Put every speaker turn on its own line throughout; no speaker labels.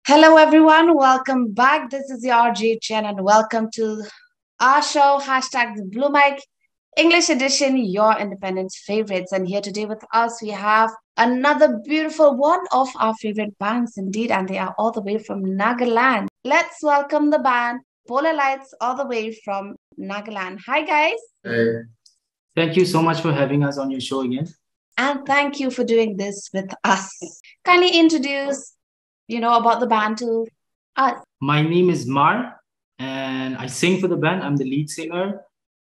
Hello, everyone. Welcome back. This is your RJ Chen, and welcome to our show, hashtag the Blue Mic English Edition, your independent favorites. And here today with us, we have another beautiful one of our favorite bands, indeed, and they are all the way from Nagaland. Let's welcome the band Polar Lights, all the way from Nagaland. Hi, guys.
Hey. Thank you so much for having us on your show again.
And thank you for doing this with us. Kindly introduce, about the band to us.
My name is Mar, and I sing for the band. I'm the lead singer.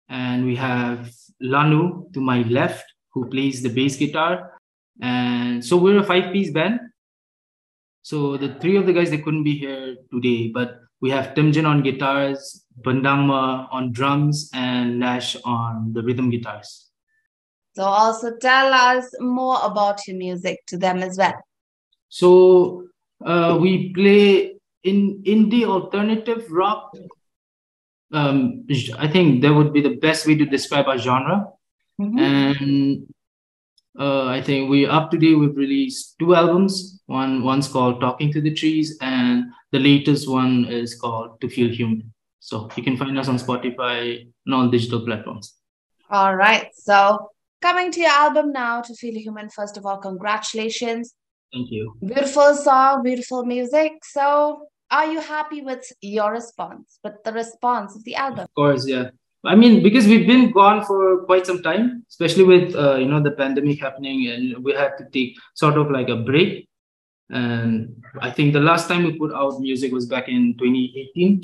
And we have Lanu to my left, who plays the bass guitar. And so we're a five-piece band. So the three of the guys, they couldn't be here today, but we have Timjan on guitars, Bandangma on drums, and Nash on the rhythm guitars.
So also tell us more about your music to them as well.
So we play in indie alternative rock. I think that would be the best way to describe our genre.
Mhm.
And I think we up to date. We've released two albums. One's called Talking to the Trees, and the latest one is called To Feel Human. So you can find us on Spotify and all digital platforms.
All right. So coming to your album now, To Feel Human, first of all, congratulations.
Thank you.
Beautiful song, beautiful music. So are you happy with your response, with the response of the album?
Of course, yeah. I mean, because we've been gone for quite some time, especially with the pandemic happening, and we had to take sort of like a break. And I think the last time we put out music was back in 2018.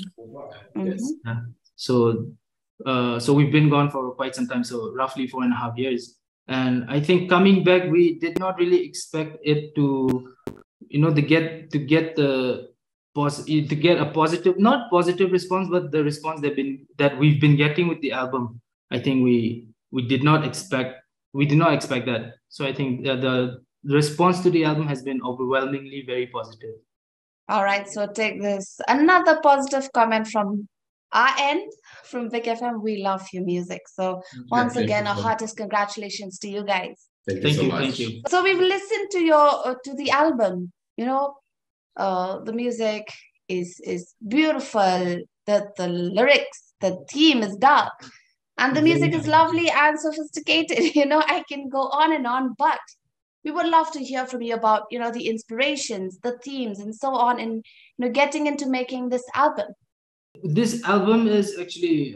Mhm.
Yeah. So we've been gone for quite some time, so roughly 4.5 years. And I think coming back, we did not really expect it to, to get a positive, not positive response, but the response that we've been getting with the album. I think we did not expect that. So I think the response to the album has been overwhelmingly very positive.
All right. So take this another positive comment from our end, from Vic FM. We love your music. So once again, our heartiest congratulations to you guys.
Thank you so much. Thank you.
So we've listened to your to the album. The music is beautiful. The lyrics, the theme is dark, and the music is lovely and sophisticated. I can go on and on, but we would love to hear from you about the inspirations, the themes, and so on, and getting into making this album.
This album is actually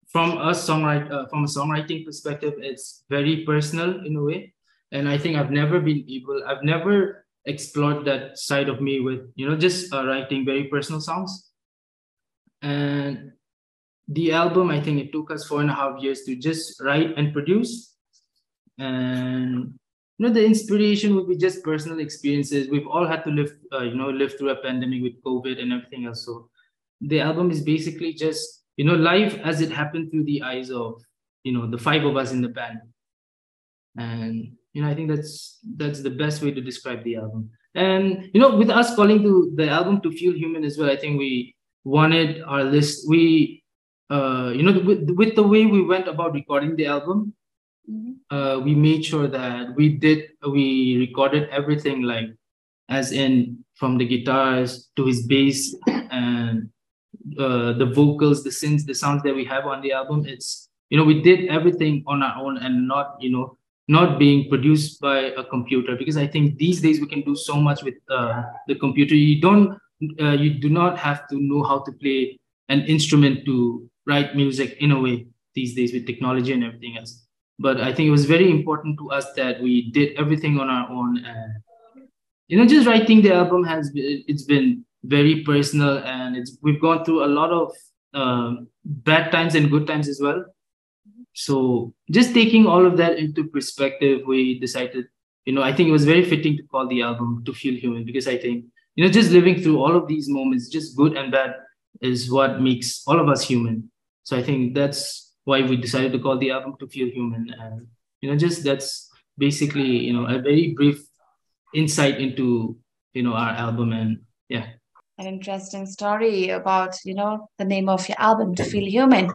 from from a songwriting perspective, it's very personal in a way, and I think I've never explored that side of me with just writing very personal songs. And the album, I think it took us 4.5 years to just write and produce. And the inspiration would be just personal experiences. We've all had to live through a pandemic with COVID and everything else. So the album is basically just life as it happened through the eyes of the five of us in the band. And I think that's the best way to describe the album. And with us calling to the album To Feel Human as well, I think we wanted our list. We with the way we went about recording the album, we made sure that we recorded everything, like as in from the guitars to his bass and the vocals, the synths, the sounds that we have on the album. It's we did everything on our own and not being produced by a computer, because I think these days we can do so much with the computer. You do not have to know how to play an instrument to write music in a way these days with technology and everything else. But I think it was very important to us that we did everything on our own. And just writing the album it's been very personal, and we've gone through a lot of bad times and good times as well. So just taking all of that into perspective, we decided, I think it was very fitting to call the album To Feel Human, because I think, just living through all of these moments, just good and bad, is what makes all of us human. So I think that's why we decided to call the album To Feel Human. And, just that's basically, a very brief insight into, our album. And yeah.
An interesting story about the name of your album, To Feel Human.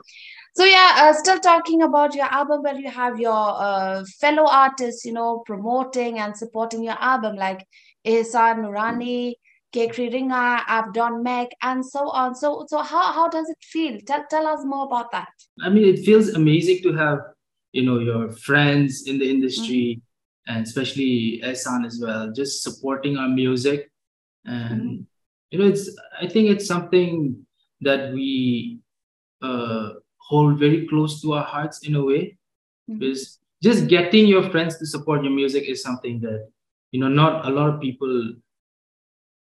So yeah, still talking about your album, where you have your fellow artists, promoting and supporting your album, like Ihsan Nurani, Kekri Ringa, I've done Meg, and so on. So how does it feel? Tell us more about that.
I mean, it feels amazing to have, your friends in the
Mm-hmm.
industry, and especially Ehsan as well, just supporting our music.
Mm-hmm.
And, I think it's something that we uh, hold very close to our hearts in a way,
Mm-hmm.
because just getting your friends to support your music is something that, not a lot of people,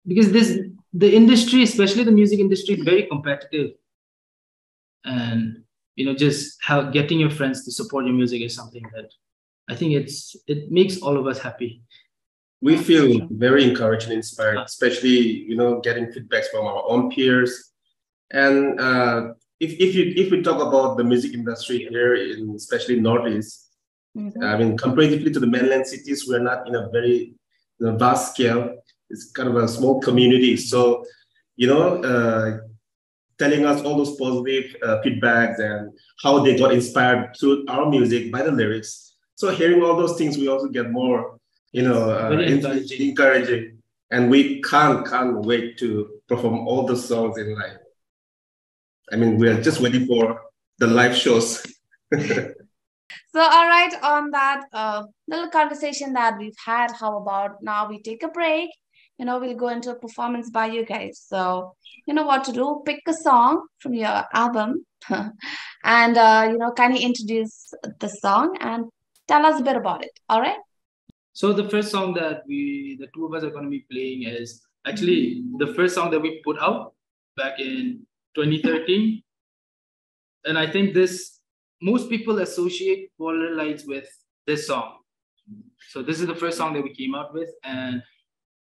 because the industry, especially the music industry, is very competitive. And just how getting your friends to support your music is something that I think it makes all of us happy.
We
That's
feel
true.
very encouraged and inspired, especially getting feedbacks from our own peers. And if we talk about the music industry here in especially Northeast,
Mm-hmm.
I mean comparatively to the mainland cities, we're not in a very vast scale. It's kind of a small community. So telling us all those positive feedbacks and how they got inspired through our music by the lyrics. So hearing all those things, we also get more,
Very encouraging.
encouraging, and we can't wait to perform all the songs in live. I mean, we are just waiting for the live shows.
So, all right, on that little conversation that we've had, how about now we take a break? We'll go into a performance by you guys. So, you know what to do? Pick a song from your album and, kind of introduce the song and tell us a bit about it. All right?
So the first song that the two of us are going to be playing is actually the first song that we put out back in 2013. And I think most people associate Polar Lights with this song. So this is the first song that we came out with, and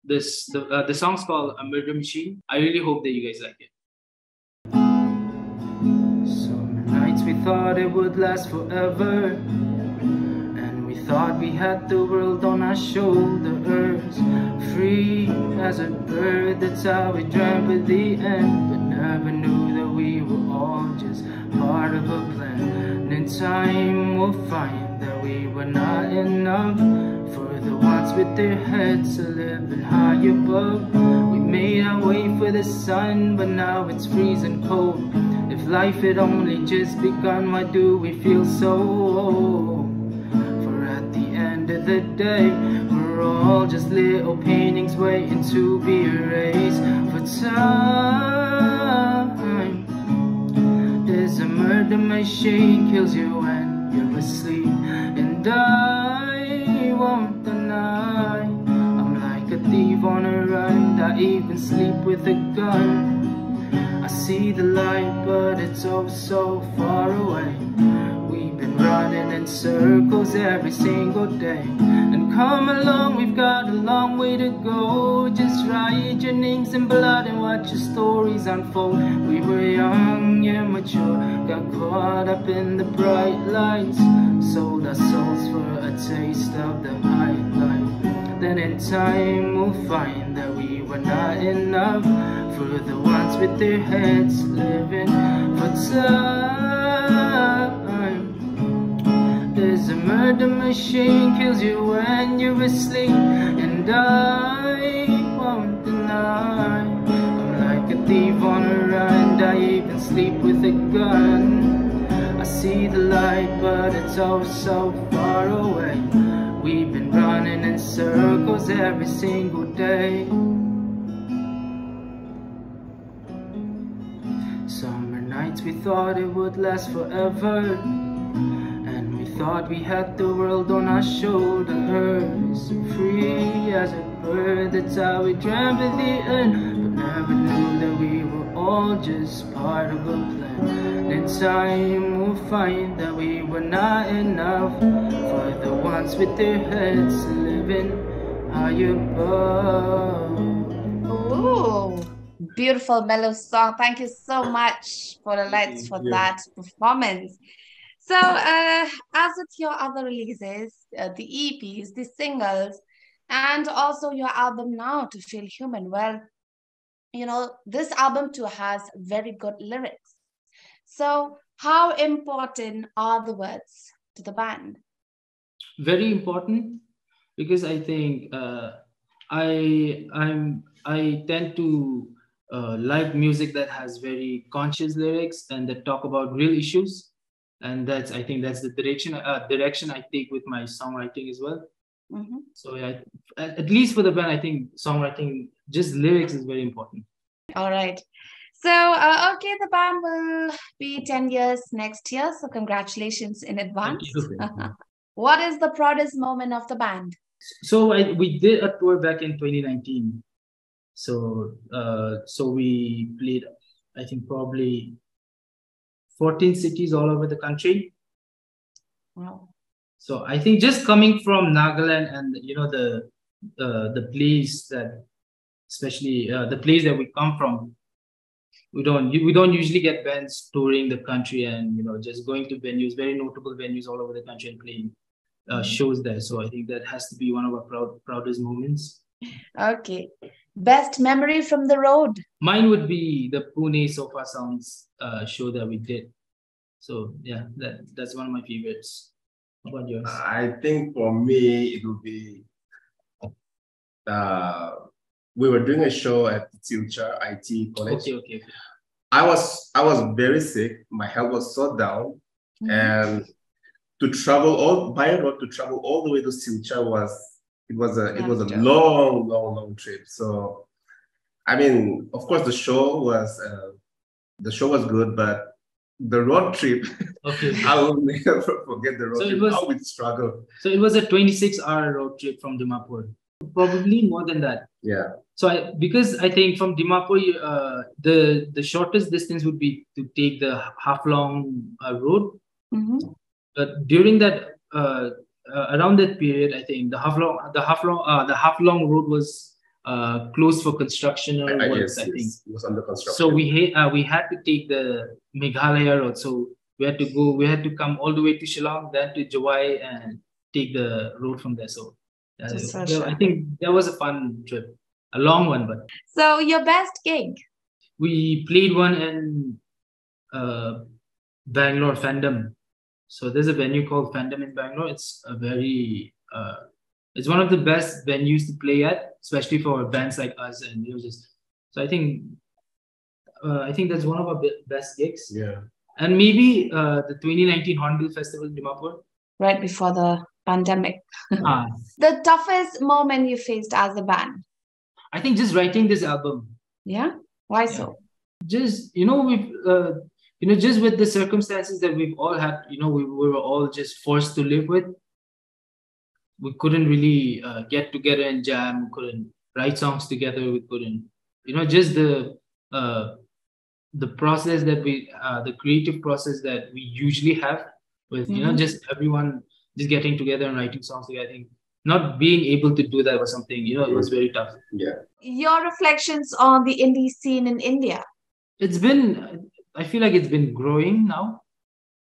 the song's called A Murder Machine. I really hope that you guys like it. Some nights we thought it would last forever, and we thought we had the world on our shoulders, free as a bird. That's how we dreamt at the end, but never knew that we were all just part of a plan. And in time we'll find that we were not enough for the ones with their heads living high above. We made our way for the sun, but now it's freezing cold. If life had only just begun, why do we feel so old? For at the end of the day, we're all just little paintings waiting to be erased. For time is a murder machine, kills you when you're asleep. And I won't deny, I'm like a thief on a run. I even sleep with a gun. I see the light, but it's oh so far away. We've been running in circles every single day. And come along, we've got a long way to go. Just write your names in blood and watch your stories unfold. We were young, immature, got caught up in the bright lights, sold our souls for a taste of the high life. Then in time we'll find that we were not enough for the ones with their heads living for time. There's a murder machine, kills you when you're asleep. And I won't deny, I'm like a thief on a run. I even sleep with a gun. I see the light, but it's oh so far away. We've been running in circles every single day. Summer nights we thought it would last forever, and we thought we had the world on our shoulders, free as a bird. That's how we dreamt at the end, but never knew that we were all just part of a plan. In time we'll find that we were not enough for the ones with their heads living high above.
Ooh, beautiful mellow song. Thank you so much for the lights for that performance. So, as with your other releases, the EPs, the singles, and also your album now, To Feel Human, well, this album too has very good lyrics. So, how important are the words to the band?
Very important, because I think I tend to like music that has very conscious lyrics and that talk about real issues, and I think that's the direction I take with my songwriting as well.
Mm-hmm.
So yeah, at least for the band, I think songwriting, just lyrics, is very important.
All right. So, okay, the band will be 10 years next year. So, congratulations in advance.
Thank you.
What is the proudest moment of the band?
So we did a tour back in 2019. So we played, I think, probably 14 cities all over the country.
Wow.
So I think just coming from Nagaland and the place that, especially the place that we come from, we don't usually get bands touring the country and just going to venues, very notable venues all over the country and playing shows there. So I think that has to be one of our proudest moments.
Okay. Best memory from the road?
Mine would be the Pune Sofa Sounds show that we did. So yeah, that's one of my favorites. How about yours?
I think for me it would be we were doing a show at Silchar IT College.
Okay.
I was very sick. My health was so down, and to travel all by road all the way to Silchar was a long trip. So, I mean, of course, the show was good, but the road trip,
okay,
I will never forget the road trip. How we struggled.
So it was a 26-hour road trip from Dimapur. Probably more than that.
Yeah.
So because I think from Dimapur, the shortest distance would be to take the half-long road.
Mm-hmm.
But during that around that period, I think the half-long road was closed for constructional works.
Yes,
I think
it was under construction.
So we had to take the Meghalaya road. So we had to come all the way to Shillong, then to Jawai, and take the road from there. So I think that was a fun trip, a long one. But
so your best gig?
We played one in Bangalore, Fandom. So there's a venue called Fandom in Bangalore. It's a very it's one of the best venues to play at, especially for bands like us and So I think that's one of our best gigs.
Yeah.
And maybe the 2019 Hornbill Festival in Dimapur.
Right before the pandemic. The toughest moment you faced as a band?
I think just writing this album.
Yeah? Why so?
Just, we've, just with the circumstances that we've all had, we were all just forced to live with. We couldn't really get together and jam. We couldn't write songs together. We couldn't, just the process that the creative process that we usually have with, just everyone just getting together and writing songs together. I think not being able to do that was something, it was very tough.
Yeah.
Your reflections on the indie scene in India?
I feel like it's been growing now.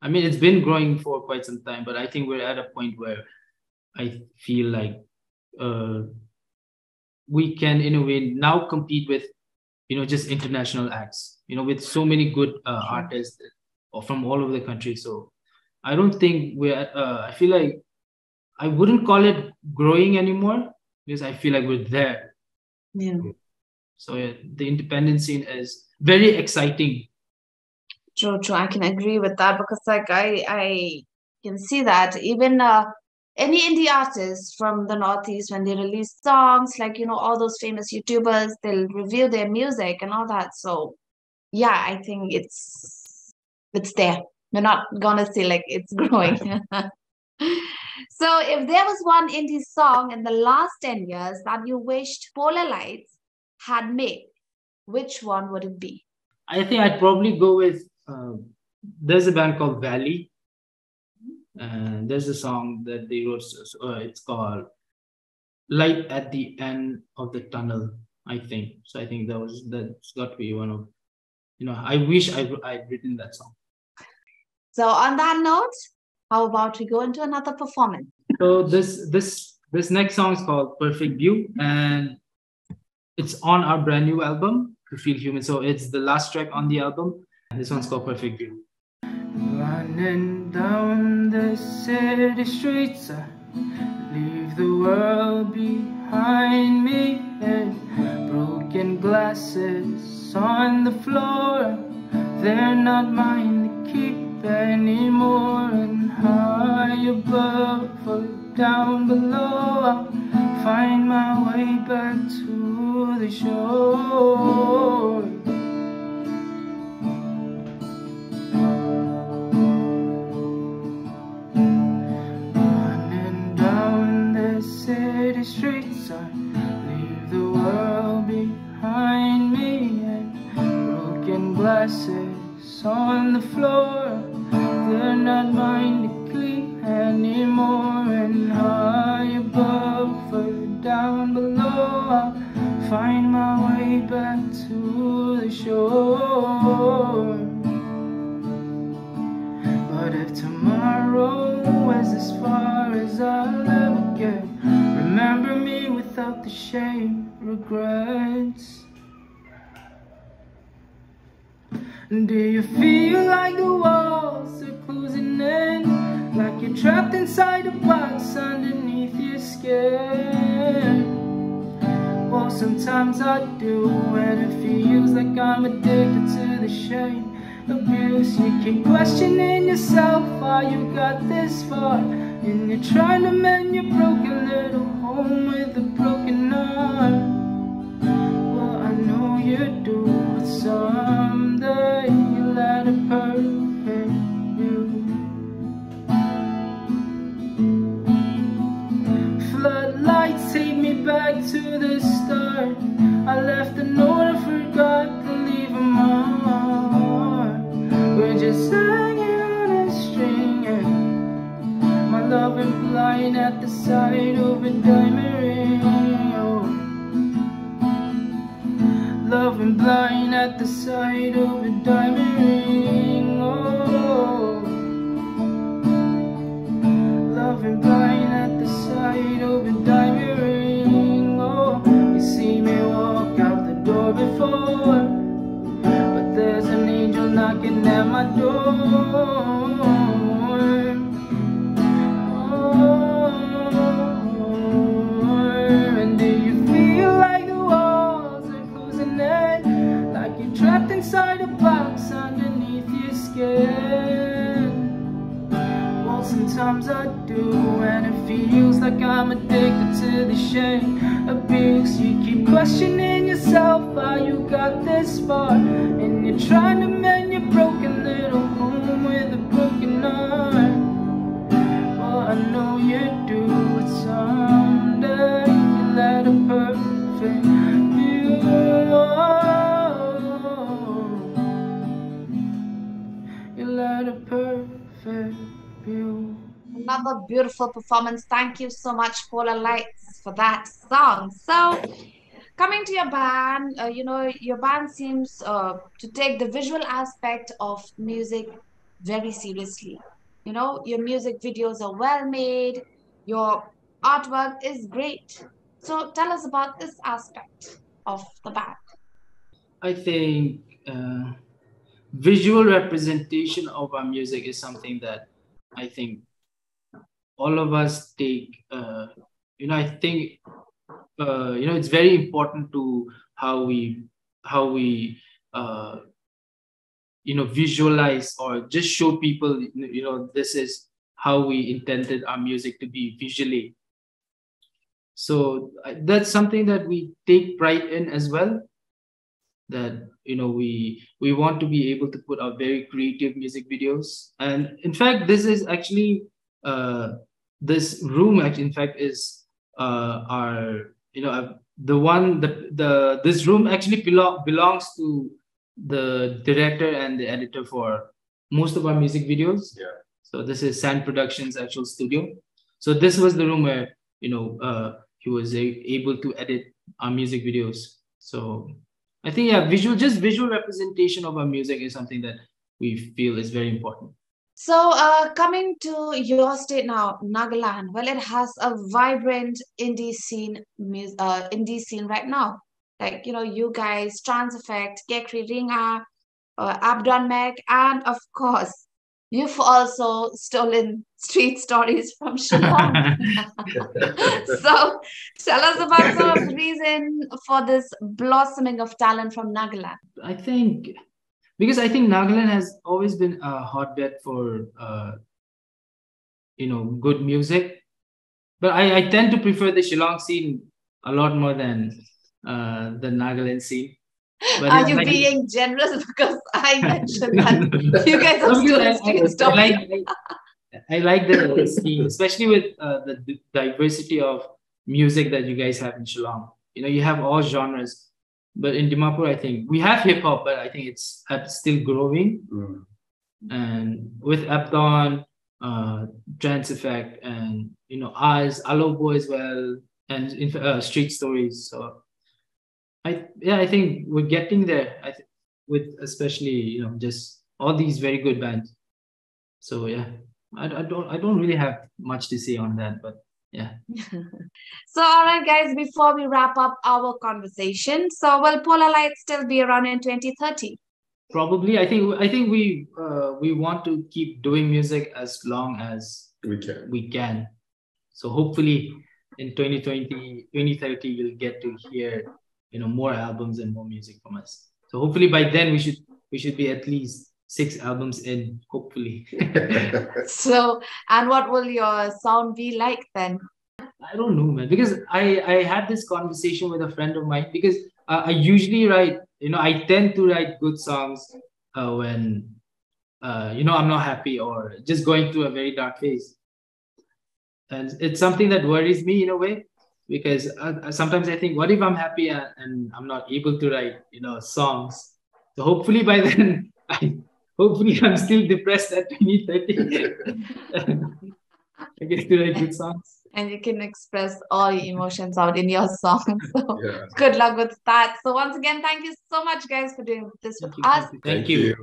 I mean, it's been growing for quite some time, but I think we're at a point where I feel like we can, in a way, now compete with, just international acts, with so many good artists from all over the country. So I don't think I feel like I wouldn't call it growing anymore because I feel like we're there.
Yeah.
So the independent scene is very exciting.
True. I can agree with that because I can see that even any indie artists from the Northeast, when they release songs, like, all those famous YouTubers, they'll review their music and all that. So yeah, I think it's there. We're not gonna say like it's growing. So if there was one indie song in the last 10 years that you wished Polar Lights had made, which one would it be?
I think I'd probably go with, there's a band called Valley. And there's a song that they wrote, it's called Light at the End of the Tunnel, I think. So I think that's got to be one of, I wish I'd written that song.
So on that note, how about we go into another performance?
So this next song is called Perfect View, and it's on our brand new album, To Feel Human. So it's the last track on the album. This one's called Perfect View. Running down the city streets, leave the world behind me, and broken glasses on the floor, they're not mine to keep anymore. And high above or down below, I'll find my way back to the shore. Running down the city streets, I leave the world behind me, and broken glasses on the floor, they're not mine to keep anymore. And high above or down below, I'll find my way back to the shore. But if tomorrow is as far as I'll ever get, remember me without the shame, regrets. Do you feel like the walls are closing in, like you're trapped inside a box underneath your skin? Well, sometimes I do, and it feels like I'm addicted to the shame, abuse. You keep questioning yourself how you got this far, and you're trying to mend your broken little home with a broken heart. Well, I know you do, but someday you'll let a perfect view. Floodlights take me back to the start. I left a note, I forgot to leave a mark. We're just hanging on a string, and my love went blind at the sight of a diamond ring. Oh. Love went blind at the sight of a diamond ring. Oh. Love went blind at the sight of a diamond ring. Oh. You see me walk out the door before, but there's an angel knocking at my door. And do you feel like the walls are closing in, like you're trapped inside a box underneath your skin? Well, sometimes I do, and it feels like I'm addicted to the shame, abuse. You keep questioning yourself how you got this far, and you're trying to mend your broken little home with a broken heart. Well, I know you do, but someday you'll let a perfect view. You'll let a perfect view.
Another beautiful performance. Thank you so much, Polar Lights, for that song. So, coming to your band, your band seems to take the visual aspect of music very seriously. Your music videos are well made, your artwork is great. So, tell us about this aspect of the band.
I think visual representation of our music is something that I think all of us take. I think it's very important to how we visualize or just show people. This is how we intended our music to be visually. So that's something that we take pride in as well, that we want to be able to put out very creative music videos. And in fact, this is actually this room actually in fact is our the one the this room actually belongs to the director and the editor for most of our music videos.
Yeah.
So this is Sand Productions actual studio. So this was the room where he was able to edit our music videos. So I think visual representation of our music is something that we feel is very important.
So, coming to your state now, Nagaland, well, it has a vibrant indie scene right now. Like, you guys, Trans Effect, Gekri Ringa, Abdon Meg, and of course, You've also stolen street stories from Shillong. So tell us about some of the reason for this blossoming of talent from Nagaland.
I think because I think Nagaland has always been a hotbed for good music, but I tend to prefer the Shillong scene a lot more than the Nagaland scene. But
Are you being generous because I mentioned that you guys have stolen street stories?
I like the scene, especially with the diversity of music that you guys have in Shillong. You have all genres, but in Dimapur, I think we have hip hop, but I think it's still growing.
Mm.
And with Apton, Trance Effect, and us, Alobo as well, and Street Stories. So I think we're getting there. With especially just all these very good bands. So yeah. I don't really have much to say on that, but yeah.
So all right, guys, before we wrap up our conversation, so will Polar Light still be around in 2030?
Probably. I think we want to keep doing music as long as we can. So hopefully in 2020, 2030, you'll get to hear more albums and more music from us. So hopefully by then we should be at least 6 albums in, hopefully.
So, and what will your sound be like then?
I don't know, man, because I had this conversation with a friend of mine, because I usually write, I tend to write good songs when, I'm not happy or just going through a very dark phase. And it's something that worries me in a way, because sometimes I think, what if I'm happy and I'm not able to write, songs? So hopefully by then, hopefully I'm still depressed at 2030. I get to write good songs.
And you can express all your emotions out in your songs. So good luck with that. So once again, thank you so much, guys, for doing this with us.
Thank you.